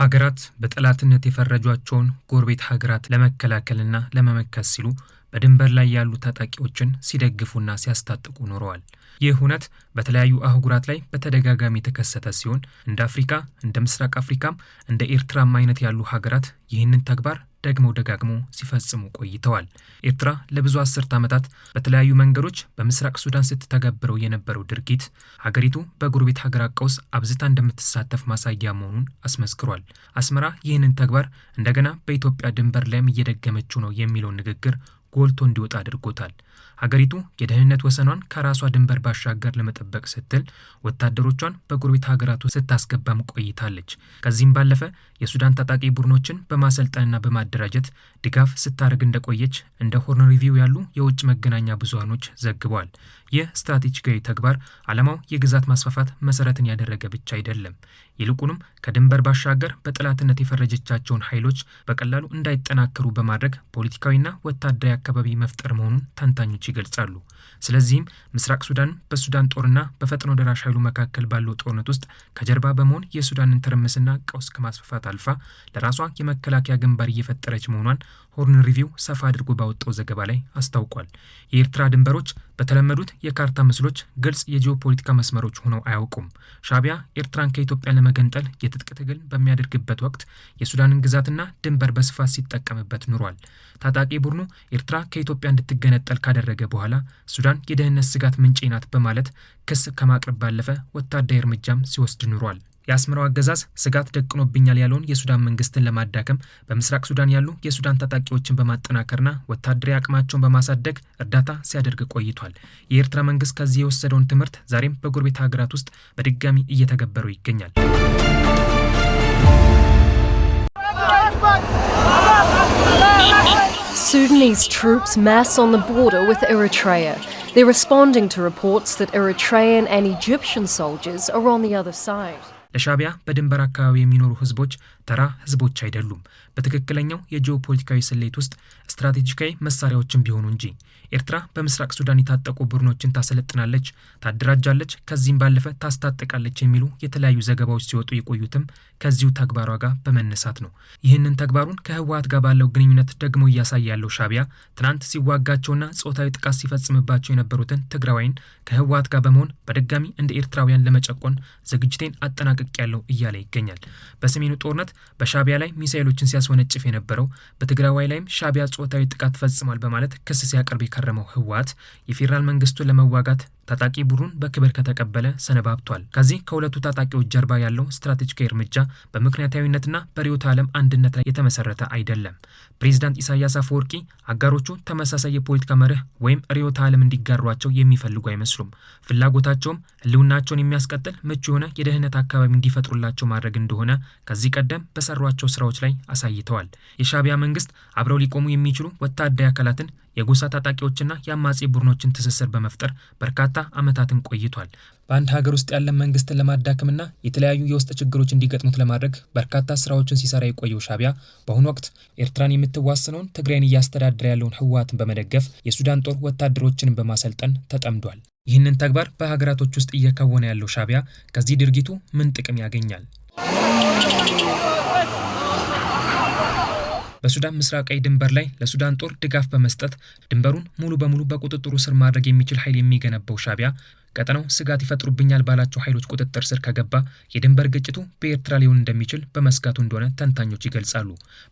ሀገራት በጠላትነት የፈረጇቸውን ጎረቤት ሀገራት ለመከላከልና ለመመከት ሲሉ በድንበር ላይ ያሉ ታጣቂዎችን ሲደግፉና ሲያስታጥቁ ኖረዋል። ይህ ሁነት በተለያዩ አህጉራት ላይ በተደጋጋሚ የተከሰተ ሲሆን እንደ አፍሪካ፣ እንደ ምስራቅ አፍሪካም እንደ ኤርትራም አይነት ያሉ ሀገራት ይህንን ተግባር ደግመው ደጋግመው ሲፈጽሙ ቆይተዋል። ኤርትራ ለብዙ አስርት ዓመታት በተለያዩ መንገዶች በምስራቅ ሱዳን ስትተገብረው የነበረው ድርጊት ሀገሪቱ በጎረቤት ሀገራት ቀውስ አብዝታ እንደምትሳተፍ ማሳያ መሆኑን አስመስክሯል። አስመራ ይህንን ተግባር እንደገና በኢትዮጵያ ድንበር ላይም እየደገመችው ነው የሚለው ንግግር ጎልቶ እንዲወጣ አድርጎታል። ሀገሪቱ የደህንነት ወሰኗን ከራሷ ድንበር ባሻገር ለመጠበቅ ስትል ወታደሮቿን በጎረቤት ሀገራቱ ስታስገባም ቆይታለች። ከዚህም ባለፈ የሱዳን ታጣቂ ቡድኖችን በማሰልጠንና በማደራጀት ድጋፍ ስታደርግ እንደቆየች እንደ ሆርን ሪቪው ያሉ የውጭ መገናኛ ብዙሃኖች ዘግበዋል። ይህ ስትራቴጂካዊ ተግባር ዓላማው የግዛት ማስፋፋት መሰረትን ያደረገ ብቻ አይደለም። ይልቁንም ከድንበር ባሻገር በጠላትነት የፈረጀቻቸውን ኃይሎች በቀላሉ እንዳይጠናከሩ በማድረግ ፖለቲካዊና ወታደራዊ አካባቢ መፍጠር መሆኑን ተንታኞች ይገልጻሉ። ስለዚህም ምስራቅ ሱዳን በሱዳን ጦርና በፈጥኖ ደራሽ ኃይሉ መካከል ባለው ጦርነት ውስጥ ከጀርባ በመሆን የሱዳንን ትርምስና ቀውስ ከማስፋፋት አልፋ ለራሷ የመከላከያ ግንባር እየፈጠረች መሆኗን ሆርን ሪቪው ሰፋ አድርጎ ባወጣው ዘገባ ላይ አስታውቋል። የኤርትራ ድንበሮች በተለመዱት የካርታ ምስሎች ግልጽ የጂኦፖለቲካ መስመሮች ሆነው አያውቁም። ሻዕቢያ ኤርትራን ከኢትዮጵያ ለመገንጠል የትጥቅ ትግል በሚያደርግበት ወቅት የሱዳንን ግዛትና ድንበር በስፋት ሲጠቀምበት ኑሯል። ታጣቂ ቡድኑ ኤርትራ ከኢትዮጵያ እንድትገነጠል ካደረገ በኋላ ሱዳን የደህንነት ስጋት ምንጭ ናት በማለት ክስ ከማቅረብ ባለፈ ወታደራዊ እርምጃም ሲወስድ ኑሯል። የአስመራው አገዛዝ ስጋት ደቅኖብኛል ያለውን የሱዳን መንግስትን ለማዳከም በምስራቅ ሱዳን ያሉ የሱዳን ታጣቂዎችን በማጠናከርና ወታደራዊ አቅማቸውን በማሳደግ እርዳታ ሲያደርግ ቆይቷል። የኤርትራ መንግስት ከዚህ የወሰደውን ትምህርት ዛሬም በጎረቤት ሀገራት ውስጥ በድጋሚ እየተገበረው ይገኛል። Sudanese troops mass on the border with Eritrea. They're responding to reports that Eritrean and Egyptian soldiers are on the other side. ለሻዕቢያ በድንበር አካባቢ የሚኖሩ ህዝቦች ተራ ህዝቦች አይደሉም። በትክክለኛው የጂኦፖለቲካዊ ስሌት ውስጥ ስትራቴጂካዊ መሳሪያዎችን ቢሆኑ እንጂ። ኤርትራ በምስራቅ ሱዳን የታጠቁ ቡድኖችን ታሰለጥናለች፣ ታደራጃለች፣ ከዚህም ባለፈ ታስታጥቃለች የሚሉ የተለያዩ ዘገባዎች ሲወጡ የቆዩትም ከዚሁ ተግባሯ ጋር በመነሳት ነው። ይህንን ተግባሩን ከህወሓት ጋር ባለው ግንኙነት ደግሞ እያሳየ ያለው ሻዕቢያ ትናንት ሲዋጋቸውና ጾታዊ ጥቃት ሲፈጽምባቸው የነበሩትን ትግራዋይን ከህወሓት ጋር በመሆን በድጋሚ እንደ ኤርትራውያን ለመጨቆን ዝግጅቴን አጠናቅቄያለሁ እያለ ይገኛል። በሰሜኑ ጦርነት በሻዕቢያ ላይ ሚሳኤሎችን ሲያስወነጭፍ የነበረው በትግራዋይ ላይም ሻዕቢያ ጾታዊ ጥቃት ፈጽሟል በማለት ክስ ሲያቀርብ የከረመው ህወሓት የፌዴራል መንግስቱን ለመዋጋት ታጣቂ ቡድኑን በክብር ከተቀበለ ሰነባብቷል። ከዚህ ከሁለቱ ታጣቂዎች ጀርባ ያለው ስትራቴጂካዊ እርምጃ በምክንያታዊነትና በርዕዮተ ዓለም አንድነት ላይ የተመሰረተ አይደለም። ፕሬዝዳንት ኢሳያስ አፈወርቂ አጋሮቹ ተመሳሳይ የፖለቲካ መርህ ወይም ርዕዮተ ዓለም እንዲጋሯቸው የሚፈልጉ አይመስሉም። ፍላጎታቸውም ህልውናቸውን የሚያስቀጥል ምቹ የሆነ የደህንነት አካባቢ እንዲፈጥሩላቸው ማድረግ እንደሆነ ከዚህ ቀደም በሰሯቸው ስራዎች ላይ አሳይተዋል። የሻዕቢያ መንግስት አብረው ሊቆሙ የሚችሉ ወታደራዊ አካላትን የጎሳ ታጣቂዎችና የአማጺ ቡድኖችን ትስስር በመፍጠር በርካታ ዓመታትን ቆይቷል። በአንድ ሀገር ውስጥ ያለ መንግስትን ለማዳከምና የተለያዩ የውስጥ ችግሮች እንዲገጥሙት ለማድረግ በርካታ ስራዎችን ሲሰራ የቆየው ሻዕቢያ በአሁኑ ወቅት ኤርትራን የምትዋስነውን ትግራይን እያስተዳደረ ያለውን ህወሓትን በመደገፍ የሱዳን ጦር ወታደሮችን በማሰልጠን ተጠምዷል። ይህንን ተግባር በሀገራቶች ውስጥ እየከወነ ያለው ሻዕቢያ ከዚህ ድርጊቱ ምን ጥቅም ያገኛል? በሱዳን ምስራቃዊ ድንበር ላይ ለሱዳን ጦር ድጋፍ በመስጠት ድንበሩን ሙሉ በሙሉ በቁጥጥሩ ስር ማድረግ የሚችል ኃይል የሚገነባው ሻዕቢያ ቀጠናው ስጋት ይፈጥሩብኛል ባላቸው ኃይሎች ቁጥጥር ስር ከገባ የድንበር ግጭቱ በኤርትራ ሊሆን እንደሚችል በመስጋቱ እንደሆነ ተንታኞች ይገልጻሉ።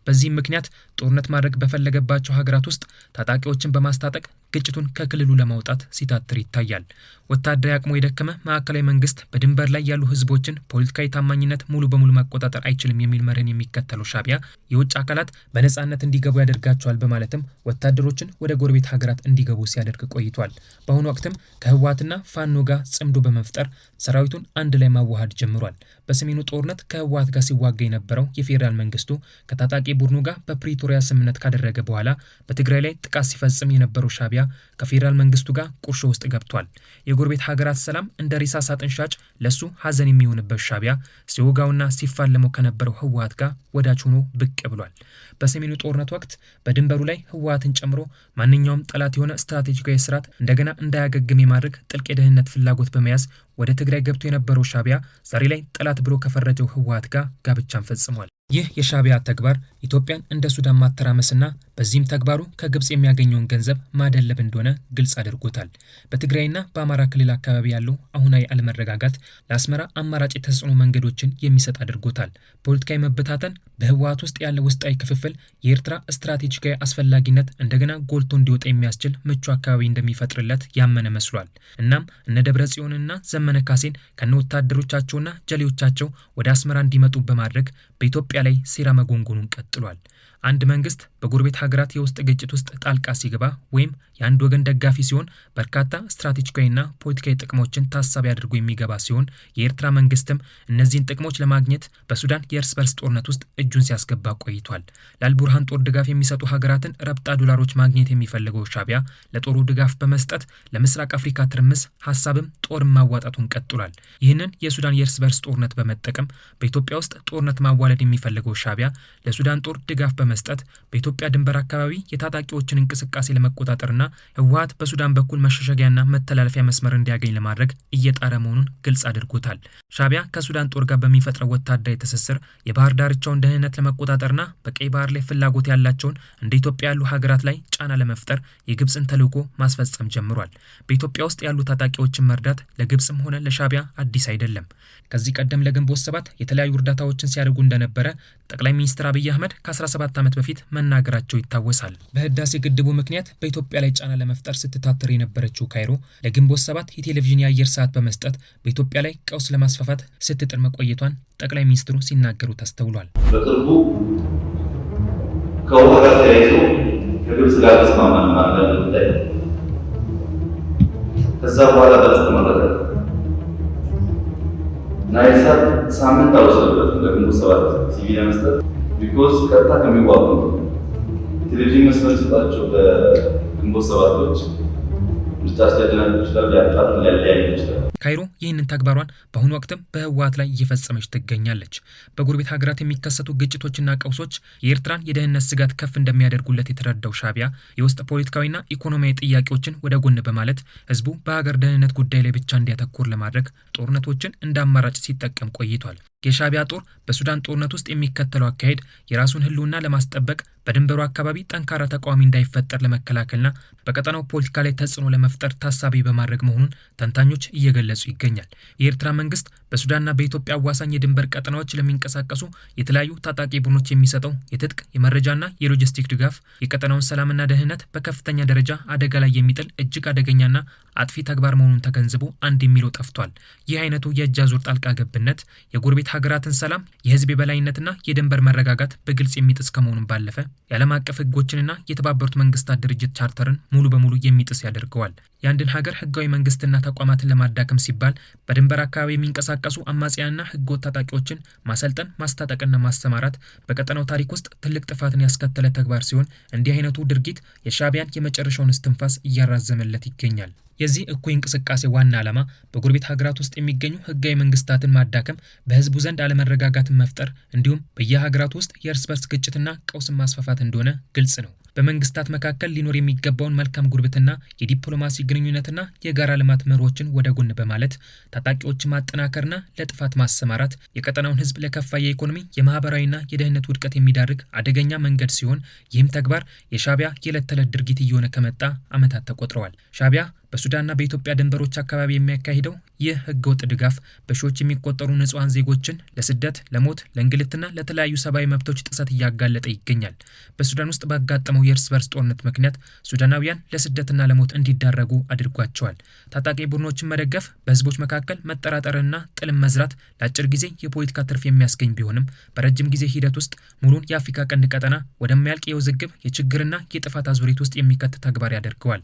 በዚህም ምክንያት ጦርነት ማድረግ በፈለገባቸው ሀገራት ውስጥ ታጣቂዎችን በማስታጠቅ ግጭቱን ከክልሉ ለማውጣት ሲታትር ይታያል። ወታደራዊ አቅሙ የደከመ ማዕከላዊ መንግስት በድንበር ላይ ያሉ ህዝቦችን ፖለቲካዊ ታማኝነት ሙሉ በሙሉ መቆጣጠር አይችልም የሚል መርህን የሚከተለው ሻዕቢያ የውጭ አካላት በነጻነት እንዲገቡ ያደርጋቸዋል በማለትም ወታደሮችን ወደ ጎረቤት ሀገራት እንዲገቡ ሲያደርግ ቆይቷል። በአሁኑ ወቅትም ከህወሓትና ፋኖ ጋር ጽምዶ በመፍጠር ሰራዊቱን አንድ ላይ ማዋሃድ ጀምሯል። በሰሜኑ ጦርነት ከህወሓት ጋር ሲዋጋ የነበረው የፌዴራል መንግስቱ ከታጣቂ ቡድኑ ጋር በፕሪቶሪያ ስምምነት ካደረገ በኋላ በትግራይ ላይ ጥቃት ሲፈጽም የነበረው ሻዕቢያ ከፌዴራል መንግስቱ ጋር ቁርሾ ውስጥ ገብቷል። የጎረቤት ሀገራት ሰላም እንደ ሪሳ ሳጥን ሻጭ ለሱ ሀዘን የሚሆንበት ሻዕቢያ ሲወጋውና ሲፋለመው ከነበረው ህወሓት ጋር ወዳጅ ሆኖ ብቅ ብሏል። በሰሜኑ ጦርነት ወቅት በድንበሩ ላይ ህወሓትን ጨምሮ ማንኛውም ጠላት የሆነ ስትራቴጂካዊ ስርዓት እንደገና እንዳያገግም የማድረግ ጥልቅ የደህንነት ፍላጎት በመያዝ ወደ ትግራይ ገብቶ የነበረው ሻዕቢያ ዛሬ ላይ ጠላት ብሎ ከፈረጀው ህወሓት ጋር ጋብቻን ፈጽሟል። ይህ የሻዕቢያ ተግባር ኢትዮጵያን እንደ ሱዳን ማተራመስና በዚህም ተግባሩ ከግብጽ የሚያገኘውን ገንዘብ ማደለብ እንደሆነ ግልጽ አድርጎታል። በትግራይና በአማራ ክልል አካባቢ ያለው አሁናዊ አለመረጋጋት ለአስመራ አማራጭ የተጽዕኖ መንገዶችን የሚሰጥ አድርጎታል። ፖለቲካዊ መበታተን፣ በህወሓት ውስጥ ያለ ውስጣዊ ክፍፍል፣ የኤርትራ ስትራቴጂካዊ አስፈላጊነት እንደገና ጎልቶ እንዲወጣ የሚያስችል ምቹ አካባቢ እንደሚፈጥርለት ያመነ መስሏል። እናም እነ ደብረ ጽዮንና ዘመነ ካሴን ከነ ወታደሮቻቸውና ጀሌዎቻቸው ወደ አስመራ እንዲመጡ በማድረግ በኢትዮጵያ ላይ ሴራ መጎንጎኑን ቀጥሏል። አንድ መንግስት በጎረቤት ሀገራት የውስጥ ግጭት ውስጥ ጣልቃ ሲገባ ወይም የአንድ ወገን ደጋፊ ሲሆን በርካታ ስትራቴጂካዊና ፖለቲካዊ ጥቅሞችን ታሳቢ አድርጎ የሚገባ ሲሆን የኤርትራ መንግስትም እነዚህን ጥቅሞች ለማግኘት በሱዳን የእርስ በርስ ጦርነት ውስጥ እጁን ሲያስገባ ቆይቷል። ለአልቡርሃን ጦር ድጋፍ የሚሰጡ ሀገራትን ረብጣ ዶላሮች ማግኘት የሚፈልገው ሻዕቢያ ለጦሩ ድጋፍ በመስጠት ለምስራቅ አፍሪካ ትርምስ ሀሳብም ጦርን ማዋጣቱን ቀጥሏል። ይህንን የሱዳን የእርስ በርስ ጦርነት በመጠቀም በኢትዮጵያ ውስጥ ጦርነት ማዋለድ የሚፈልገው ሻዕቢያ ለሱዳን ጦር ድጋፍ በመስጠት በኢትዮጵያ ድንበር አካባቢ የታጣቂዎችን እንቅስቃሴ ለመቆጣጠርና ህወሓት በሱዳን በኩል መሸሸጊያና መተላለፊያ መስመር እንዲያገኝ ለማድረግ እየጣረ መሆኑን ግልጽ አድርጎታል። ሻዕቢያ ከሱዳን ጦር ጋር በሚፈጥረው ወታደራዊ ትስስር የባህር ዳርቻውን ደህንነት ለመቆጣጠርና በቀይ ባህር ላይ ፍላጎት ያላቸውን እንደ ኢትዮጵያ ያሉ ሀገራት ላይ ጫና ለመፍጠር የግብፅን ተልዕኮ ማስፈጸም ጀምሯል። በኢትዮጵያ ውስጥ ያሉ ታጣቂዎችን መርዳት ለግብፅም ሆነ ለሻዕቢያ አዲስ አይደለም። ከዚህ ቀደም ለግንቦት ሰባት የተለያዩ እርዳታዎችን ሲያደርጉ እንደነበረ ጠቅላይ ሚኒስትር አብይ አህመድ ከ17 ዓመት በፊት መናገራቸው ይታወሳል። በህዳሴ ግድቡ ምክንያት በኢትዮጵያ ላይ ጫና ለመፍጠር ስትታተር የነበረችው ካይሮ ለግንቦት ሰባት የቴሌቪዥን የአየር ሰዓት በመስጠት በኢትዮጵያ ላይ ቀውስ ለማስፋፋት ስትጥር መቆየቷን ጠቅላይ ሚኒስትሩ ሲናገሩ ተስተውሏል። በቅርቡ ከውሃ ጋር ተያይዞ ከግብጽ ጋር ተስማማን ማለት ጉዳይ ከዛ በኋላ በስተመረጠ ናይሳት ሳምንት አውሰበት ለግንቦት ሰባት ሲቪ ለመስጠት ቢኮዝ ቀጥታ ከሚዋጉ ቴሌቪዥን መስመር ሲጣቸው በግንቦት ሰባቶች ምርጫ ሲያደናቅፉ ይችላል፣ ያጣሉ፣ ሊያለያዩ ይችላል። ካይሮ ይህንን ተግባሯን በአሁኑ ወቅትም በህወሓት ላይ እየፈጸመች ትገኛለች። በጎረቤት ሀገራት የሚከሰቱ ግጭቶችና ቀውሶች የኤርትራን የደህንነት ስጋት ከፍ እንደሚያደርጉለት የተረዳው ሻዕቢያ የውስጥ ፖለቲካዊና ኢኮኖሚያዊ ጥያቄዎችን ወደ ጎን በማለት ህዝቡ በሀገር ደህንነት ጉዳይ ላይ ብቻ እንዲያተኩር ለማድረግ ጦርነቶችን እንደ አማራጭ ሲጠቀም ቆይቷል። የሻዕቢያ ጦር በሱዳን ጦርነት ውስጥ የሚከተለው አካሄድ የራሱን ህልውና ለማስጠበቅ በድንበሩ አካባቢ ጠንካራ ተቃዋሚ እንዳይፈጠር ለመከላከልና በቀጠናው ፖለቲካ ላይ ተጽዕኖ ለመፍጠር ታሳቢ በማድረግ መሆኑን ተንታኞች እየገለጹ ይገኛል። የኤርትራ መንግስት በሱዳንና በኢትዮጵያ አዋሳኝ የድንበር ቀጠናዎች ለሚንቀሳቀሱ የተለያዩ ታጣቂ ቡድኖች የሚሰጠው የትጥቅ የመረጃና የሎጂስቲክ ድጋፍ የቀጠናውን ሰላምና ደህንነት በከፍተኛ ደረጃ አደጋ ላይ የሚጥል እጅግ አደገኛና አጥፊ ተግባር መሆኑን ተገንዝቦ አንድ የሚለው ጠፍቷል። ይህ አይነቱ የእጅ አዙር ጣልቃ ገብነት የጎረቤት ሀገራትን ሰላም፣ የህዝብ የበላይነትና የድንበር መረጋጋት በግልጽ የሚጥስ ከመሆኑም ባለፈ የዓለም አቀፍ ህጎችንና የተባበሩት መንግስታት ድርጅት ቻርተርን ሙሉ በሙሉ የሚጥስ ያደርገዋል። የአንድን ሀገር ህጋዊ መንግስትና ተቋማትን ለማዳከም ሲባል በድንበር አካባቢ የሚንቀሳቀሱ አማጽያንና ህገወጥ ታጣቂዎችን ማሰልጠን፣ ማስታጠቅና ማሰማራት በቀጠናው ታሪክ ውስጥ ትልቅ ጥፋትን ያስከተለ ተግባር ሲሆን እንዲህ አይነቱ ድርጊት የሻዕቢያን የመጨረሻውን እስትንፋስ እያራዘመለት ይገኛል። የዚህ እኩይ እንቅስቃሴ ዋና ዓላማ በጎረቤት ሀገራት ውስጥ የሚገኙ ህጋዊ መንግስታትን ማዳከም፣ በህዝቡ ዘንድ አለመረጋጋትን መፍጠር እንዲሁም በየሀገራቱ ውስጥ የእርስ በርስ ግጭትና ቀውስን ማስፋፋት እንደሆነ ግልጽ ነው። በመንግስታት መካከል ሊኖር የሚገባውን መልካም ጉርብትና፣ የዲፕሎማሲ ግንኙነትና የጋራ ልማት መርሆችን ወደ ጎን በማለት ታጣቂዎችን ማጠናከርና ለጥፋት ማሰማራት የቀጠናውን ህዝብ ለከፋ የኢኮኖሚ የማህበራዊና የደህንነት ውድቀት የሚዳርግ አደገኛ መንገድ ሲሆን ይህም ተግባር የሻዕቢያ የዕለት ተዕለት ድርጊት እየሆነ ከመጣ ዓመታት ተቆጥረዋል። ሻዕቢያ በሱዳንና በኢትዮጵያ ድንበሮች አካባቢ የሚያካሂደው ይህ ህገወጥ ድጋፍ በሺዎች የሚቆጠሩ ንጹሃን ዜጎችን ለስደት፣ ለሞት፣ ለእንግልትና ለተለያዩ ሰብአዊ መብቶች ጥሰት እያጋለጠ ይገኛል። በሱዳን ውስጥ ባጋጠመው የእርስ በርስ ጦርነት ምክንያት ሱዳናውያን ለስደትና ለሞት እንዲዳረጉ አድርጓቸዋል። ታጣቂ ቡድኖችን መደገፍ በህዝቦች መካከል መጠራጠርና ጥልን መዝራት ለአጭር ጊዜ የፖለቲካ ትርፍ የሚያስገኝ ቢሆንም በረጅም ጊዜ ሂደት ውስጥ ሙሉን የአፍሪካ ቀንድ ቀጠና ወደማያልቅ የውዝግብ የችግርና የጥፋት አዙሪት ውስጥ የሚከት ተግባር ያደርገዋል።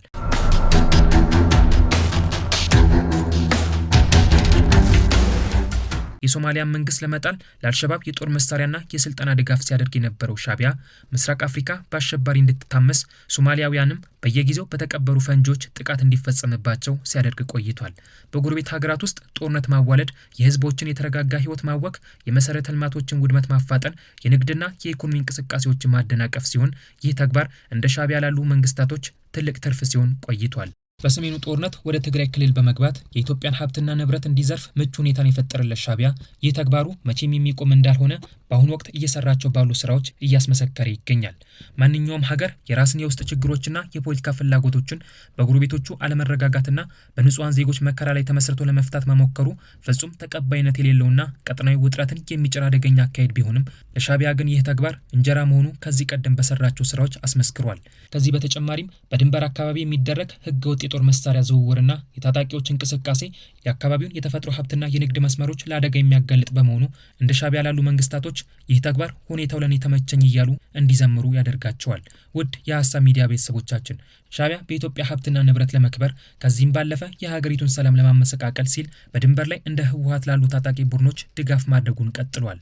የሶማሊያን መንግስት ለመጣል ለአልሸባብ የጦር መሳሪያና የስልጠና ድጋፍ ሲያደርግ የነበረው ሻዕቢያ ምስራቅ አፍሪካ በአሸባሪ እንድትታመስ ሶማሊያውያንም በየጊዜው በተቀበሩ ፈንጂዎች ጥቃት እንዲፈጸምባቸው ሲያደርግ ቆይቷል። በጎረቤት ሀገራት ውስጥ ጦርነት ማዋለድ፣ የህዝቦችን የተረጋጋ ህይወት ማወክ፣ የመሰረተ ልማቶችን ውድመት ማፋጠን፣ የንግድና የኢኮኖሚ እንቅስቃሴዎችን ማደናቀፍ ሲሆን ይህ ተግባር እንደ ሻዕቢያ ላሉ መንግስታቶች ትልቅ ትርፍ ሲሆን ቆይቷል። በሰሜኑ ጦርነት ወደ ትግራይ ክልል በመግባት የኢትዮጵያን ሀብትና ንብረት እንዲዘርፍ ምቹ ሁኔታን የፈጠረለት ሻዕቢያ ይህ ተግባሩ መቼም የሚቆም እንዳልሆነ በአሁኑ ወቅት እየሰራቸው ባሉ ስራዎች እያስመሰከረ ይገኛል። ማንኛውም ሀገር የራስን የውስጥ ችግሮችና የፖለቲካ ፍላጎቶችን በጎረቤቶቹ አለመረጋጋትና በንጹሃን ዜጎች መከራ ላይ ተመስርቶ ለመፍታት መሞከሩ ፍጹም ተቀባይነት የሌለውና ቀጠናዊ ውጥረትን የሚጭር አደገኛ አካሄድ ቢሆንም ለሻዕቢያ ግን ይህ ተግባር እንጀራ መሆኑ ከዚህ ቀደም በሰራቸው ስራዎች አስመስክሯል። ከዚህ በተጨማሪም በድንበር አካባቢ የሚደረግ ህገወጥ የጦር መሳሪያ ዝውውርና የታጣቂዎች እንቅስቃሴ የአካባቢውን የተፈጥሮ ሀብትና የንግድ መስመሮች ለአደጋ የሚያጋልጥ በመሆኑ እንደ ሻዕቢያ ላሉ መንግስታቶች ይህ ተግባር ሁኔታው ለኔ ተመቸኝ እያሉ እንዲዘምሩ ያደርጋቸዋል። ውድ የሀሳብ ሚዲያ ቤተሰቦቻችን ሻዕቢያ በኢትዮጵያ ሀብትና ንብረት ለመክበር ከዚህም ባለፈ የሀገሪቱን ሰላም ለማመሰቃቀል ሲል በድንበር ላይ እንደ ህወሓት ላሉ ታጣቂ ቡድኖች ድጋፍ ማድረጉን ቀጥሏል።